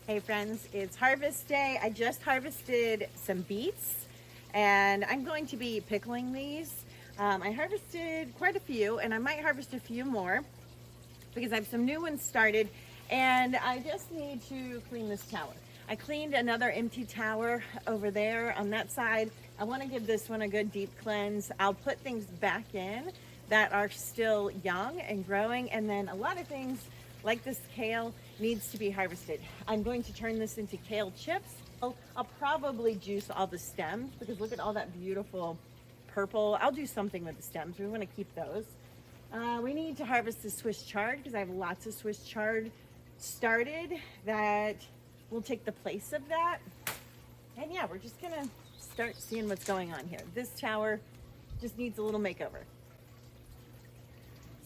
Hey friends, it's harvest day. I just harvested some beets and I'm going to be pickling these. I harvested quite a few and I might harvest a few more because I have some new ones started and I just need to clean this tower. I cleaned another empty tower over there on that side. I want to give this one a good deep cleanse. I'll put things back in that are still young and growing, and then a lot of things like this kale needs to be harvested. I'm going to turn this into kale chips. I'll probably juice all the stems because look at all that beautiful purple. I'll do something with the stems. We want to keep those. We need to harvest the Swiss chard because I have lots of Swiss chard started that will take the place of that. And yeah, we're just gonna start seeing what's going on here. This tower just needs a little makeover.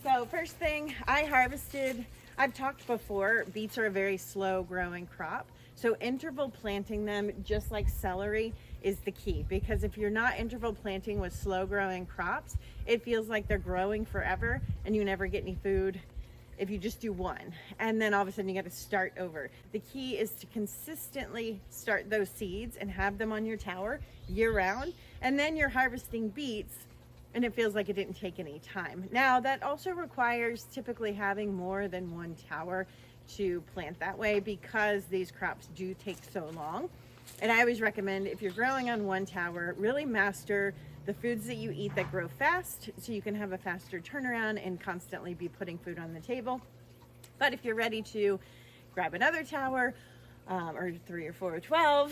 So first thing I harvested, I've talked before, beets are a very slow growing crop. So interval planting them, just like celery, is the key. Because if you're not interval planting with slow growing crops, it feels like they're growing forever and you never get any food if you just do one. And then all of a sudden you got to start over. The key is to consistently start those seeds and have them on your tower year round. And then you're harvesting beets and it feels like it didn't take any time. Now that also requires typically having more than one tower to plant that way because these crops do take so long. And I always recommend, if you're growing on one tower, really master the foods that you eat that grow fast so you can have a faster turnaround and constantly be putting food on the table. But if you're ready to grab another tower or 3 or 4 or 12,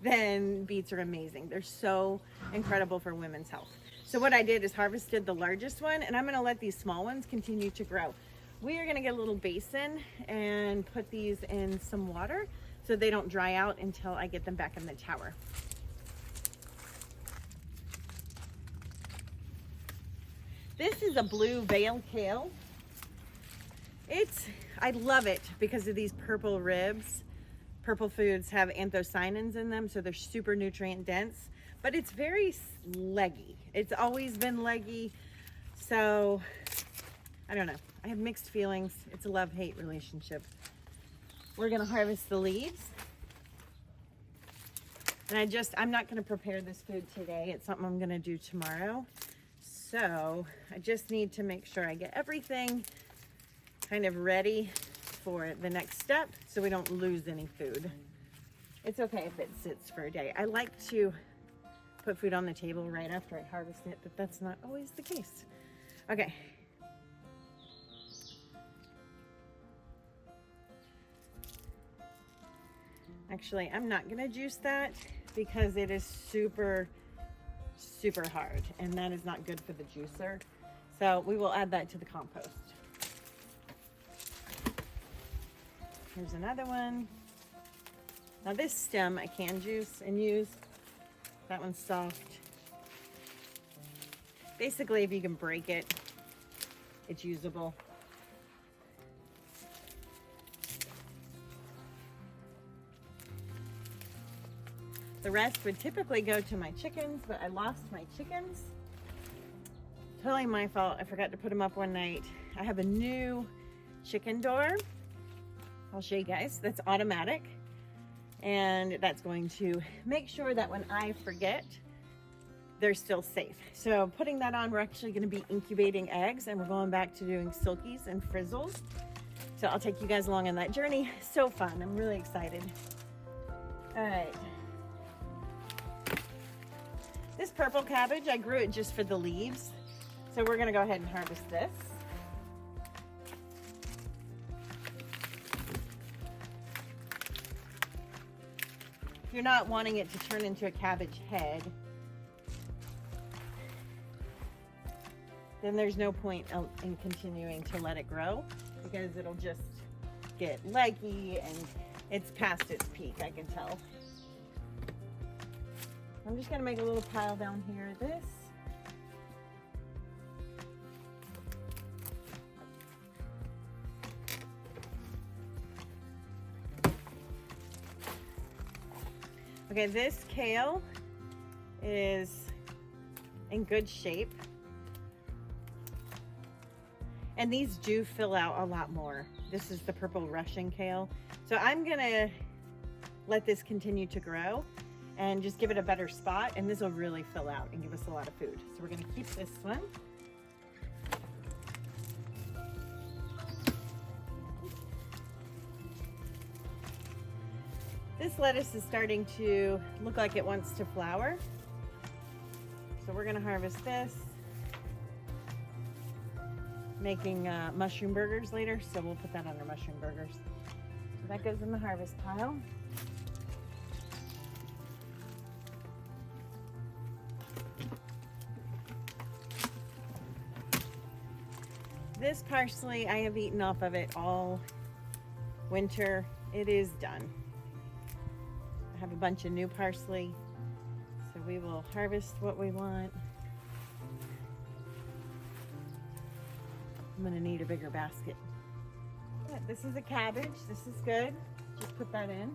then beets are amazing. They're so incredible for women's health. So what I did is harvested the largest one and I'm gonna let these small ones continue to grow. We are gonna get a little basin and put these in some water so they don't dry out until I get them back in the tower. This is a blue veil kale. I love it because of these purple ribs. Purple foods have anthocyanins in them, so they're super nutrient dense, but it's very leggy. It's always been leggy, so I don't know. I have mixed feelings. It's a love-hate relationship. We're gonna harvest the leaves. And I'm not gonna prepare this food today. It's something I'm gonna do tomorrow. So I just need to make sure I get everything kind of ready for the next step so we don't lose any food. It's okay if it sits for a day. I like to put food on the table right after I harvest it, but that's not always the case. Okay. Actually, I'm not gonna juice that because it is super hard and that is not good for the juicer. So we will add that to the compost. Here's another one. Now this stem I can juice and use. That one's soft. Basically, if you can break it, it's usable. The rest would typically go to my chickens, but I lost my chickens. Totally my fault. I forgot to put them up one night. I have a new chicken door. I'll show you guys. That's automatic. And that's going to make sure that when I forget, they're still safe. So putting that on, we're actually going to be incubating eggs and we're going back to doing silkies and frizzles. So I'll take you guys along on that journey. So fun. I'm really excited. All right. This purple cabbage, I grew it just for the leaves. So we're gonna go ahead and harvest this. If you're not wanting it to turn into a cabbage head, then there's no point in continuing to let it grow because it'll just get leggy and it's past its peak, I can tell. I'm just gonna make a little pile down here of this. Okay, this kale is in good shape. And these do fill out a lot more. This is the purple Russian kale. So I'm gonna let this continue to grow and just give it a better spot, and this will really fill out and give us a lot of food. So we're gonna keep this one. This lettuce is starting to look like it wants to flower. So we're gonna harvest this. Making mushroom burgers later, so we'll put that on our mushroom burgers. So that goes in the harvest pile. This parsley, I have eaten off of it all winter. It is done. I have a bunch of new parsley, so we will harvest what we want. I'm gonna need a bigger basket. Yeah, this is a cabbage. This is good. Just put that in.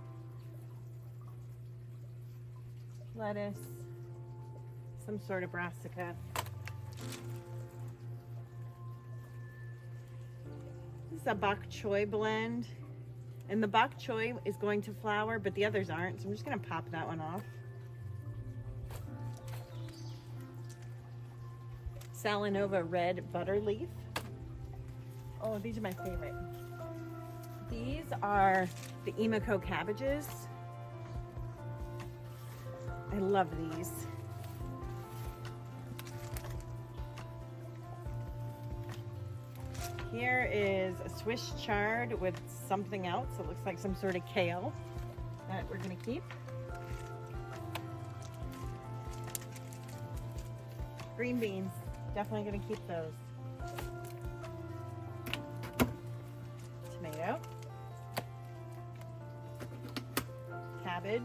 Lettuce, some sort of brassica. This is a bok choy blend. And the bok choy is going to flower, but the others aren't. So I'm just gonna pop that one off. Salanova red butter leaf. Oh, these are my favorite. These are the Emiko cabbages. I love these. Here is a Swiss chard with something else. It looks like some sort of kale that we're gonna keep. Green beans, definitely gonna keep those. Tomato. Cabbage.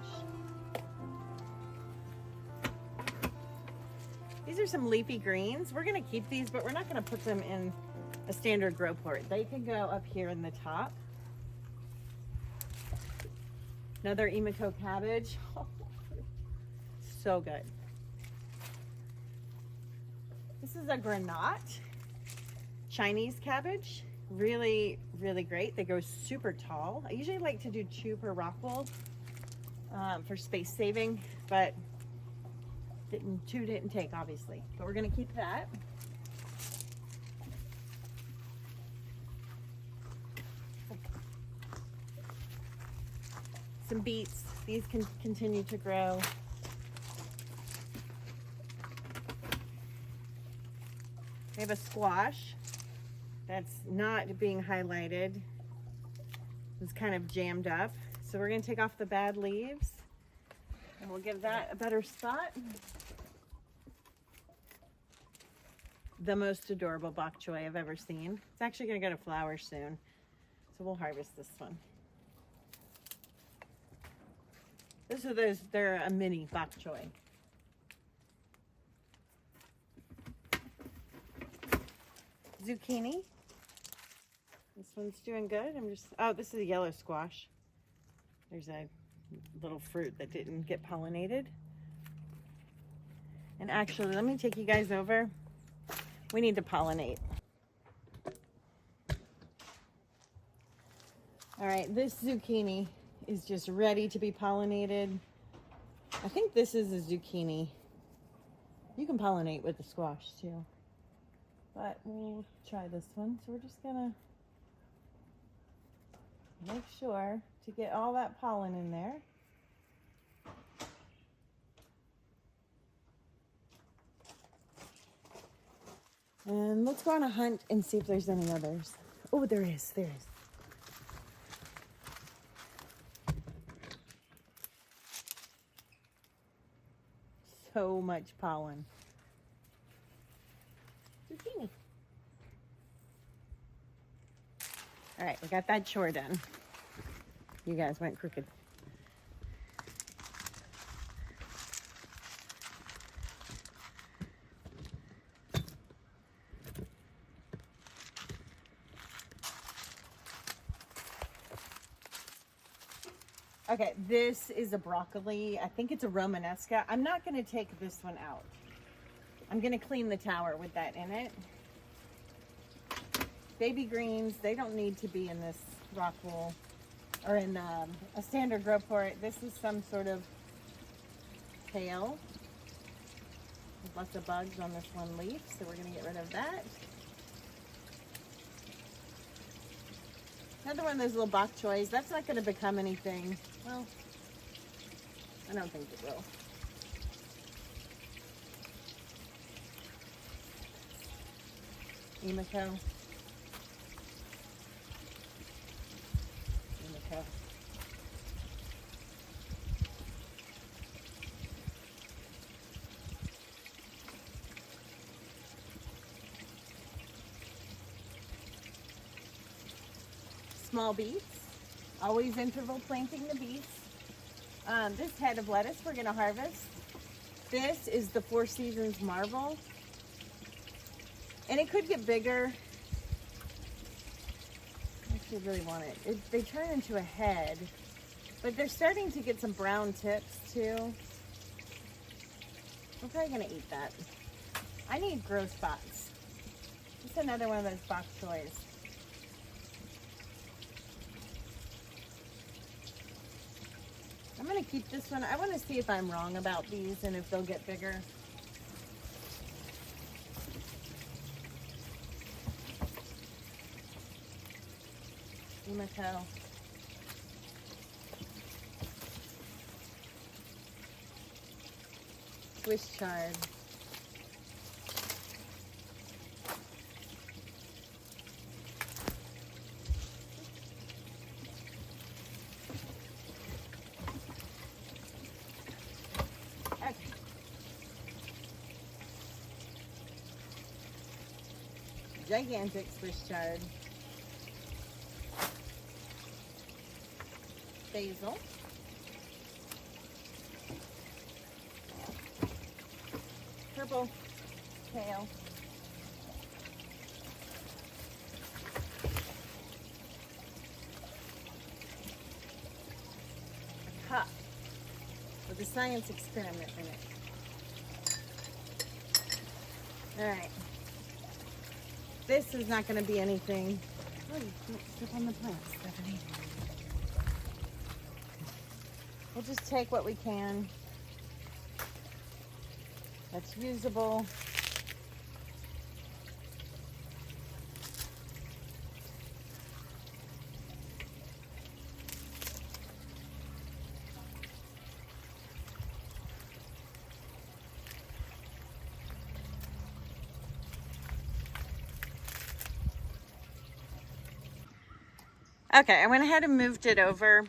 These are some leafy greens. We're gonna keep these, but we're not gonna put them in a standard grow port. They can go up here in the top. Another Emiko cabbage. Oh, so good. This is a granat Chinese cabbage. Really, really great. They go super tall. I usually like to do 2 per rock wool for space saving, but 2 didn't take, obviously. But we're gonna keep that. Some beets. These can continue to grow. We have a squash that's not being highlighted. It's kind of jammed up. So we're gonna take off the bad leaves and we'll give that a better spot. The most adorable bok choy I've ever seen. It's actually gonna go to flower soon. So we'll harvest this one. This are those, they're a mini bok choy. Zucchini. This one's doing good. Oh, this is a yellow squash. There's a little fruit that didn't get pollinated. And actually, let me take you guys over. We need to pollinate. All right, this zucchini is just ready to be pollinated. I think this is a zucchini. You can pollinate with the squash too. But we'll try this one. So we're just gonna make sure to get all that pollen in there. And let's go on a hunt and see if there's any others. Oh, there is. So much pollen. Zucchini. All right, we got that chore done. You guys went crooked. Okay, this is a broccoli. I think it's a Romanesca. I'm not gonna take this one out. I'm gonna clean the tower with that in it. Baby greens, they don't need to be in this rock wool. or in a standard grow port. This is some sort of kale. There's lots of bugs on this one leaf, so we're going to get rid of that. Another one of those little bok choys. That's not going to become anything. Well, I don't think it will. Emiko. Emiko. Small beets. Always interval planting the beets. This head of lettuce we're going to harvest. This is the Four Seasons Marvel. And it could get bigger. I actually really want it. They turn into a head, but they're starting to get some brown tips too. We're probably gonna eat that. I need grow spots. Just another one of those bok choys. I'm gonna keep this one. I want to see if I'm wrong about these and if they'll get bigger. Emiko. Swiss chard. Okay. Gigantic Swiss chard. Basil, purple kale, a cup with a science experiment in it. All right, this is not going to be anything. Oh, you can't step on the plants, Stephanie. We'll just take what we can that's usable. Okay, I went ahead and moved it over.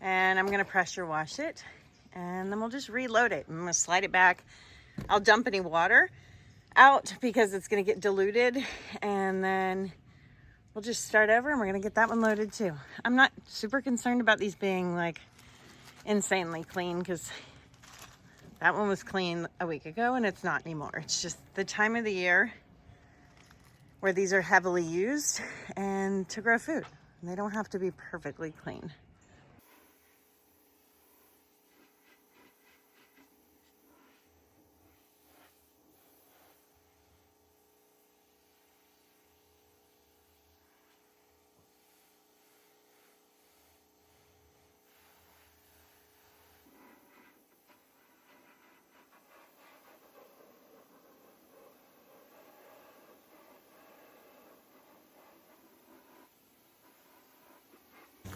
And I'm gonna pressure wash it and then we'll just reload it. I'm gonna slide it back. I'll dump any water out because it's gonna get diluted, and then we'll just start over and we're gonna get that one loaded too. I'm not super concerned about these being like insanely clean because that one was clean a week ago and it's not anymore. It's just the time of the year where these are heavily used and to grow food. They don't have to be perfectly clean.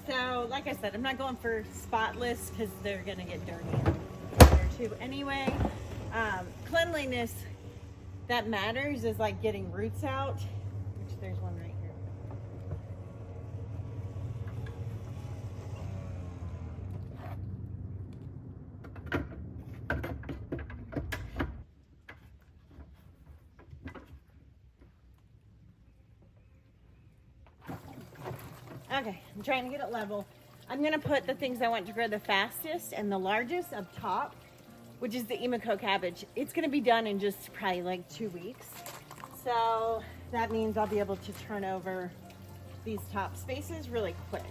So, like I said, I'm not going for spotless because they're going to get dirty there too anyway. Cleanliness that matters is like getting roots out, which there's one right here. Okay, I'm trying to get it level. I'm gonna put the things I want to grow the fastest and the largest up top, which is the Emiko cabbage. It's gonna be done in just probably like 2 weeks. So that means I'll be able to turn over these top spaces really quick.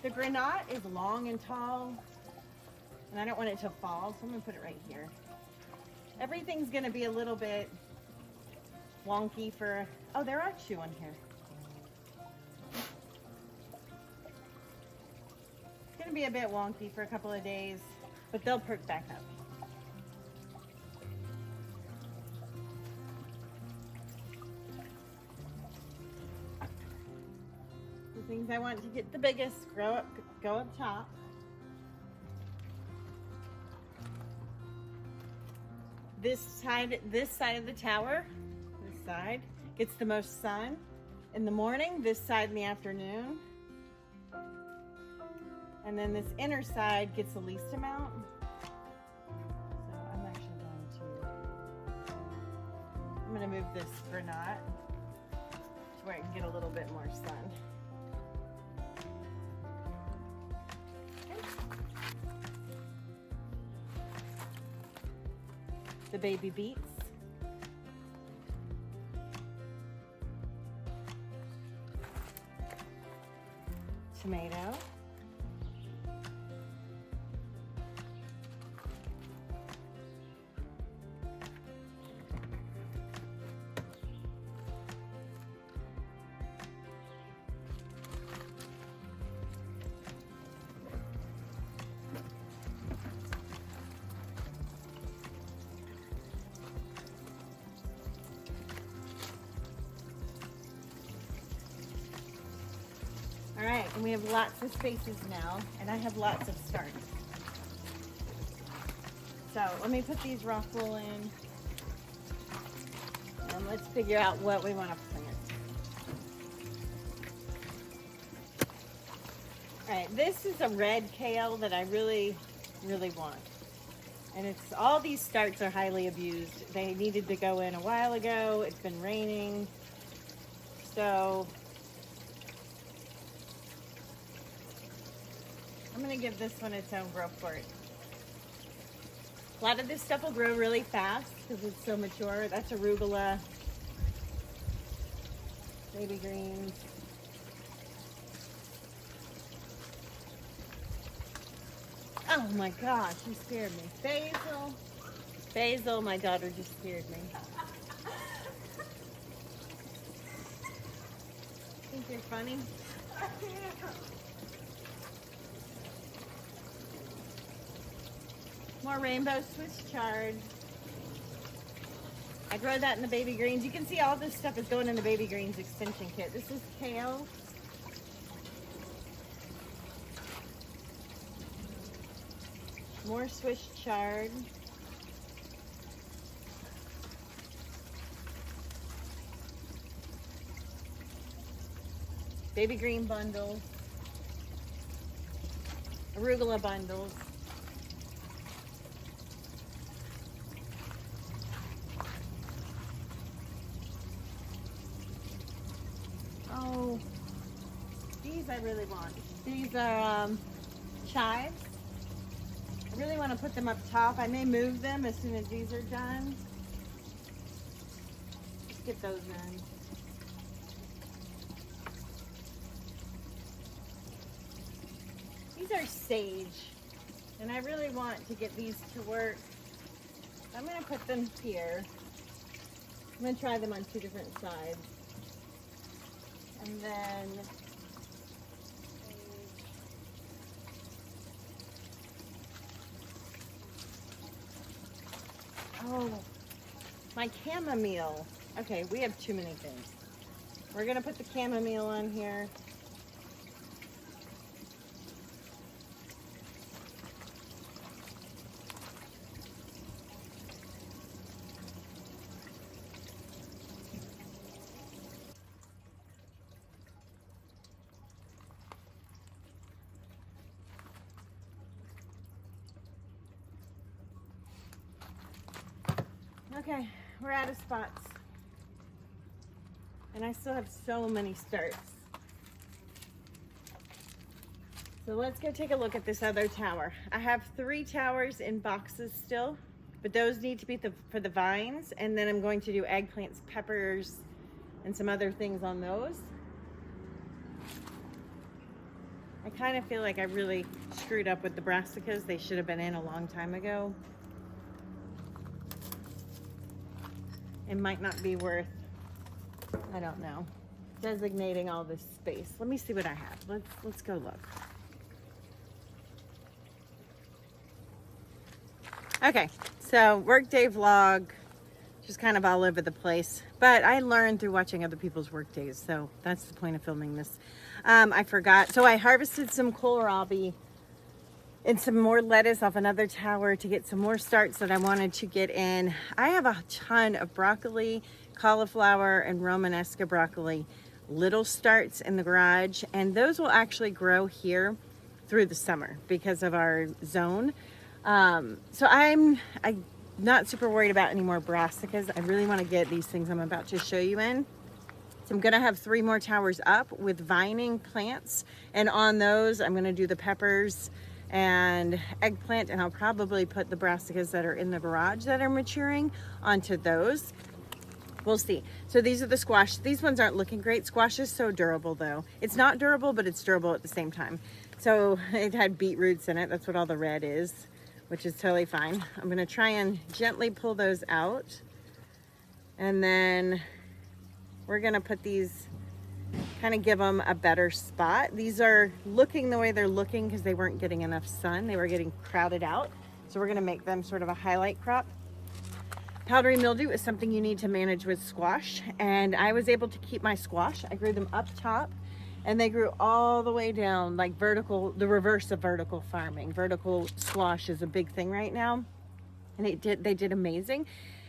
The granite is long and tall, and I don't want it to fall, so I'm gonna put it right here. Everything's gonna be a little bit wonky for, oh, there are 2 on here. It's gonna be a bit wonky for a couple of days, but they'll perk back up. The things I want to get the biggest go up top. This side of the tower, this side, gets the most sun in the morning, this side in the afternoon. And then this inner side gets the least amount. So I'm gonna move this granite to where I can get a little bit more sun. The baby beets. Tomato. All right, and we have lots of spaces now, and I have lots of starts. So let me put these rockwool in, and let's figure out what we want to plant. All right, this is a red kale that I really, really want. And it's all these starts are highly abused. They needed to go in a while ago. It's been raining. So I'm gonna give this one its own growth court. A lot of this stuff will grow really fast because it's so mature. That's arugula, baby greens. Oh my gosh, you scared me. Basil. Basil, my daughter just scared me. Think you're funny? More rainbow Swiss chard. I grow that in the baby greens. You can see all this stuff is going in the baby greens extension kit. This is kale. More Swiss chard. Baby green bundles. Arugula bundles. Oh, these I really want. These are chives. I really want to put them up top. I may move them as soon as these are done. Let's get those in. These are sage, and I really want to get these to work. I'm going to put them here. I'm going to try them on 2 different sides. And then oh, my chamomile. Okay, we have too many things. We're gonna put the chamomile on here. Okay, we're out of spots. And I still have so many starts. So let's go take a look at this other tower. I have 3 towers in boxes still, but those need to be for the vines. And then I'm going to do eggplants, peppers, and some other things on those. I kind of feel like I really screwed up with the brassicas. They should have been in a long time ago. it might not be worth, I don't know, designating all this space. Let me see what I have. Let's go look. Okay, so workday vlog, just kind of all over the place. But I learned through watching other people's work days, so that's the point of filming this. I forgot. So I harvested some kohlrabi and some more lettuce off another tower to get some more starts that I wanted to get in. I have a ton of broccoli, cauliflower, and Romanesca broccoli, little starts in the garage, and those will actually grow here through the summer because of our zone. So I'm not super worried about any more brassicas. I really want to get these things I'm about to show you in. So I'm going to have 3 more towers up with vining plants, and on those I'm going to do the peppers and eggplant, and I'll probably put the brassicas that are in the garage that are maturing onto those. We'll see. So these are the squash. These ones aren't looking great. Squash is so durable though. It's not durable, but it's durable at the same time. So it had beet roots in it. That's what all the red is, which is totally fine. I'm going to try and gently pull those out. And then we're going to put these, kind of give them a better spot. These are looking the way they're looking because they weren't getting enough sun. They were getting crowded out. So we're going to make them sort of a highlight crop. Powdery mildew is something you need to manage with squash. And I was able to keep my squash. I grew them up top and they grew all the way down, like vertical, the reverse of vertical farming. Vertical squash is a big thing right now. And they did amazing.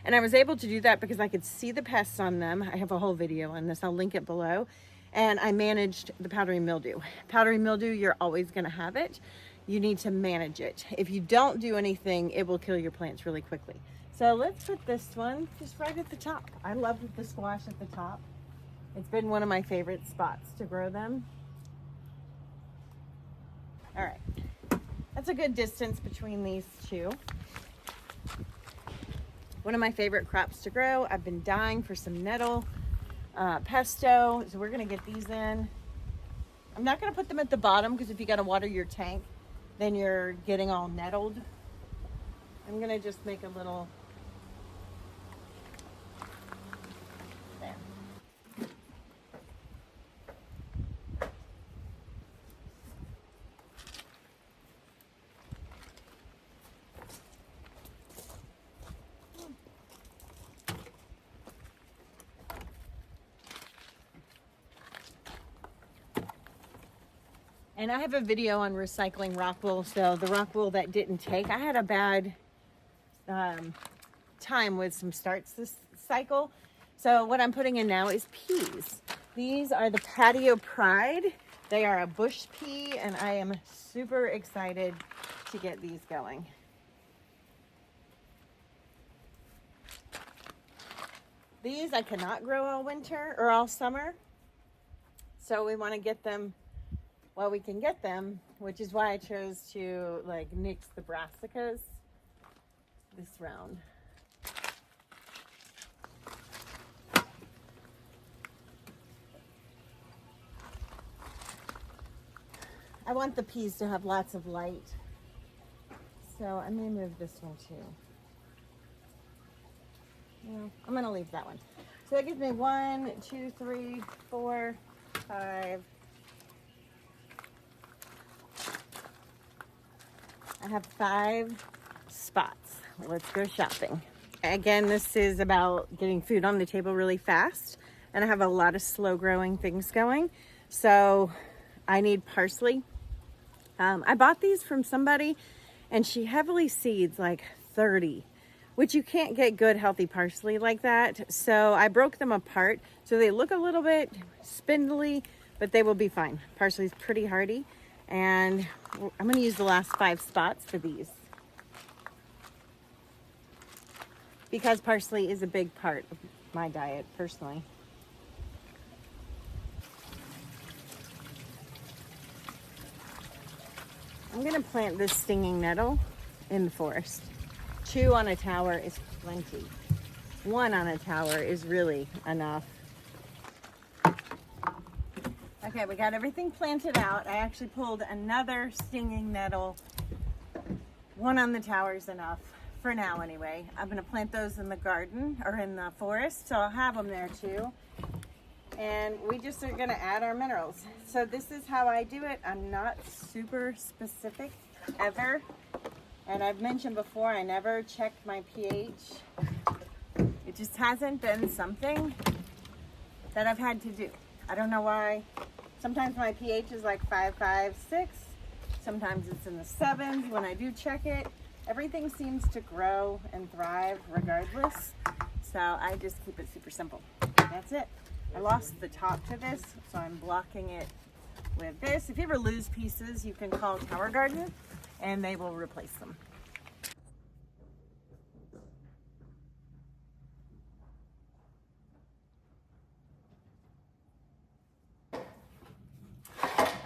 And I was able to do that because I could see the pests on them. I have a whole video on this. I'll link it below. And I managed the powdery mildew. Powdery mildew, you're always going to have it. You need to manage it. If you don't do anything, it will kill your plants really quickly. So let's put this one just right at the top. I love the squash at the top. It's been one of my favorite spots to grow them. All right, that's a good distance between these two. One of my favorite crops to grow. I've been dying for some nettle pesto, so we're gonna get these in. I'm not gonna put them at the bottom because if you gotta water your tank, then you're getting all nettled. I'm gonna just make a little there. And I have a video on recycling rock wool. So the rock wool that didn't take, I had a bad time with some starts this cycle. So what I'm putting in now is peas. These are the Patio Pride. They are a bush pea and I am super excited to get these going. These I cannot grow all winter or all summer. So we want to get them while we can get them, which is why I chose to like nix the brassicas this round. I want the peas to have lots of light. So I'm gonna move this one too. No, I'm gonna leave that one. So that gives me 1, 2, 3, 4, 5. I have 5 spots. Let's go shopping. Again, this is about getting food on the table really fast. And I have a lot of slow growing things going. So I need parsley. I bought these from somebody and she heavily seeds like 30, which you can't get good healthy parsley like that. So I broke them apart. So they look a little bit spindly, but they will be fine. Parsley's pretty hardy. And I'm going to use the last 5 spots for these because parsley is a big part of my diet personally. I'm going to plant this stinging nettle in the forest. 2 on a tower is plenty. 1 on a tower is really enough. Okay, we got everything planted out. I actually pulled another stinging nettle. 1 on the tower is enough for now anyway. I'm gonna plant those in the garden or in the forest, so I'll have them there too. And we just are gonna add our minerals. So this is how I do it. I'm not super specific ever. And I've mentioned before, I never checked my pH. It just hasn't been something that I've had to do. I don't know why. Sometimes my pH is like 5, 5, 6. Sometimes it's in the 7s. When I do check it, everything seems to grow and thrive regardless. So I just keep it super simple. That's it. I lost the top to this, so I'm blocking it with this. If you ever lose pieces, you can call Tower Garden and they will replace them.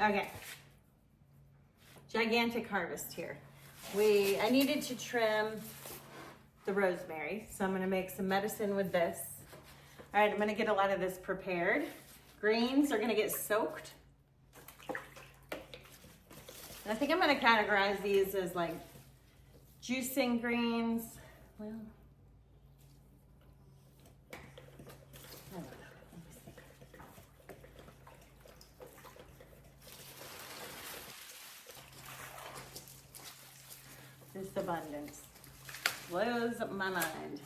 Okay, gigantic harvest here. I needed to trim the rosemary, so I'm gonna make some medicine with this. All right, I'm gonna get a lot of this prepared. Greens are gonna get soaked. And I think I'm gonna categorize these as like juicing greens. Well, I don't know. Let me see. This abundance blows my mind.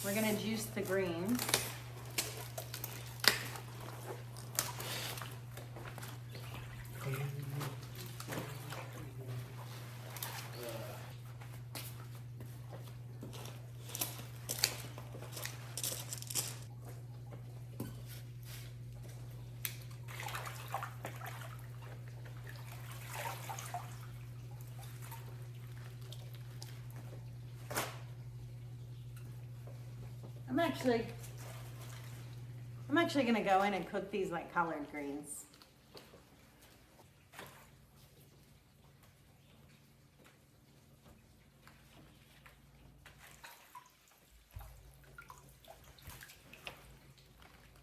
We're gonna juice the greens. I'm actually gonna go in and cook these like collard greens.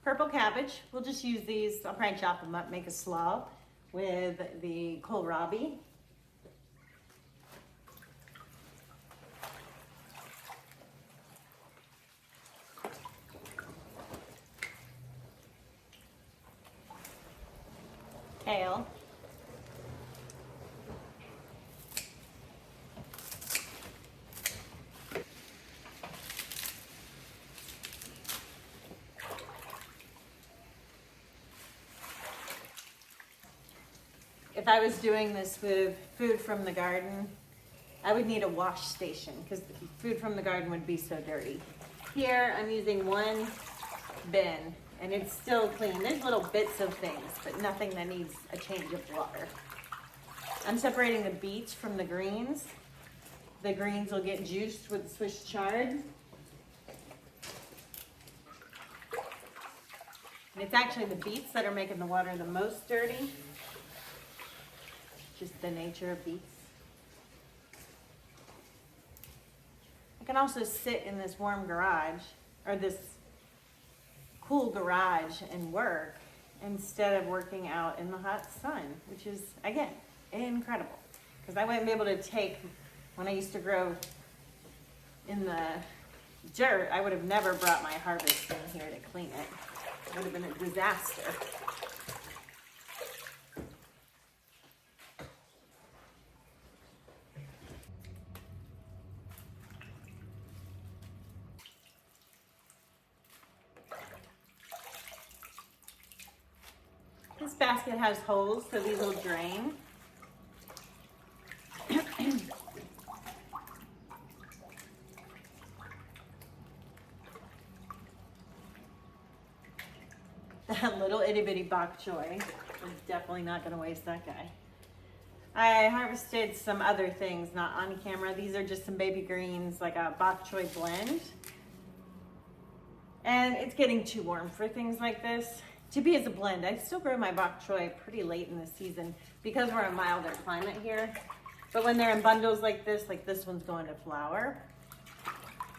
Purple cabbage, we'll just use these. I'll probably chop them up, make a slaw with the kohlrabi. Kale. If I was doing this with food from the garden, I would need a wash station because the food from the garden would be so dirty. Here I'm using one bin and it's still clean. There's little bits of things, but nothing that needs a change of water. I'm separating the beets from the greens. The greens will get juiced with Swiss chard. And it's actually the beets that are making the water the most dirty. Just the nature of beets. I can also sit in this warm garage, or this cool garage, and work instead of working out in the hot sun, which is, again, incredible. Because I wouldn't be able to take, when I used to grow in the dirt, I would have never brought my harvest in here to clean it. It would have been a disaster. This basket has holes, so these will drain. That little itty bitty bok choy is definitely not going to waste that guy. I harvested some other things, not on camera. These are just some baby greens, like a bok choy blend. And it's getting too warm for things like this. to be as a blend. I still grow my bok choy pretty late in the season because we're a milder climate here. But when they're in bundles like this one's going to flower,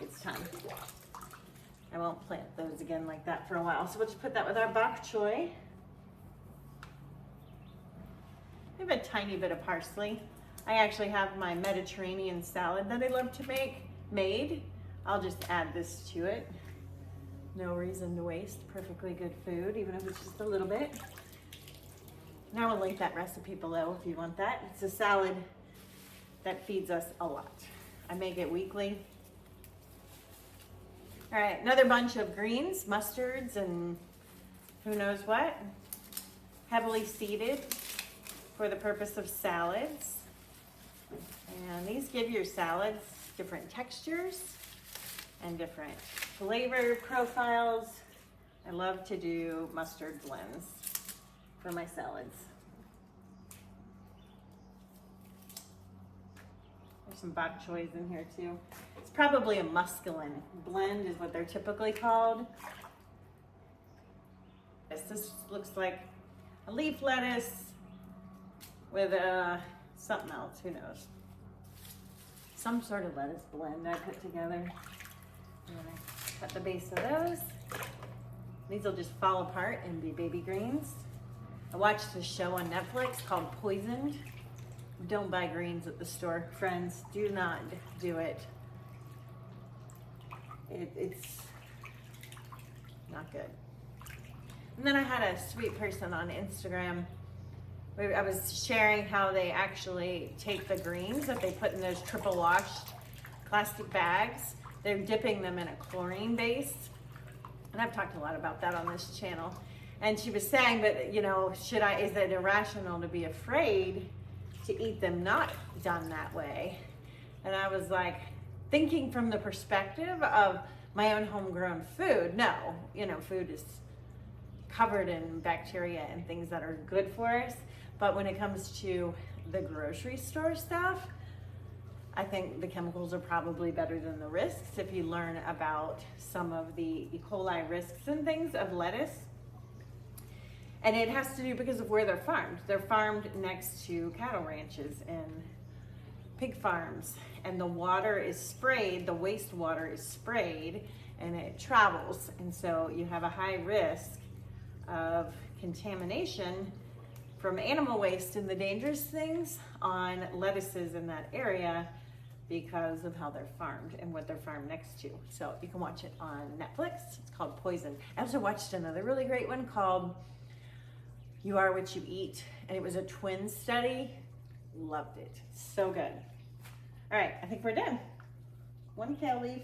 it's time. I won't plant those again like that for a while. So we'll just put that with our bok choy. I have a tiny bit of parsley. I actually have my Mediterranean salad that I love to make made. I'll just add this to it. No reason to waste perfectly good food, even if it's just a little bit. Now I'll link that recipe below if you want that. It's a salad that feeds us a lot. I make it weekly. All right, another bunch of greens, mustards, and who knows what. Heavily seeded for the purpose of salads. And these give your salads different textures and different flavor profiles. I love to do mustard blends for my salads. There's some bok choys in here too. It's probably a muscalin blend is what they're typically called. This looks like a leaf lettuce with something else, who knows. Some sort of lettuce blend I put together. I'm gonna cut the base of those. These will just fall apart and be baby greens. I watched a show on Netflix called Poisoned. Don't buy greens at the store, friends. Do not do it. It's not good. And then I had a sweet person on Instagram. I was sharing how they actually take the greens that they put in those triple washed plastic bags. They're dipping them in a chlorine base. And I've talked a lot about that on this channel. And she was saying, but you know, is it irrational to be afraid to eat them not done that way? And I was like, thinking from the perspective of my own homegrown food, no, you know, food is covered in bacteria and things that are good for us. But when it comes to the grocery store stuff, I think the chemicals are probably better than the risks if you learn about some of the E. coli risks and things of lettuce. And it has to do because of where they're farmed. They're farmed next to cattle ranches and pig farms. And the water is sprayed, the wastewater is sprayed, and it travels. And so you have a high risk of contamination from animal waste and the dangerous things on lettuces in that area because of how they're farmed and what they're farmed next to. So you can watch it on Netflix. It's called Poison. I also watched another really great one called You Are What You Eat, and it was a twin study. Loved it. So good. All right, I think we're done. One kale leaf.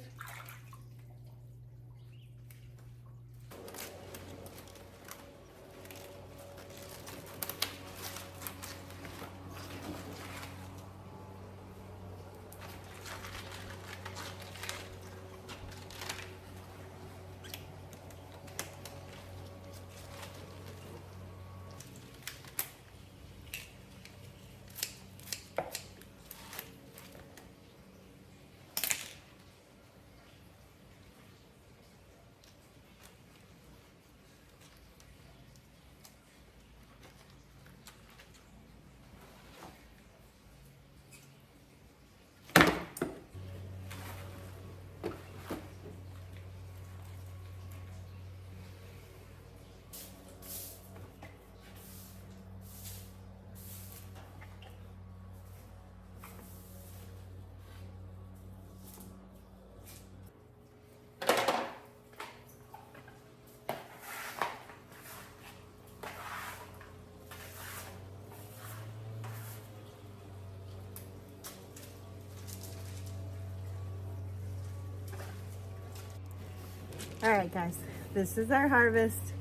All right, guys, this is our harvest.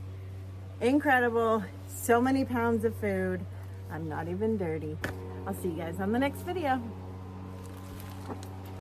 Incredible. So many pounds of food. I'm not even dirty. I'll see you guys on the next video.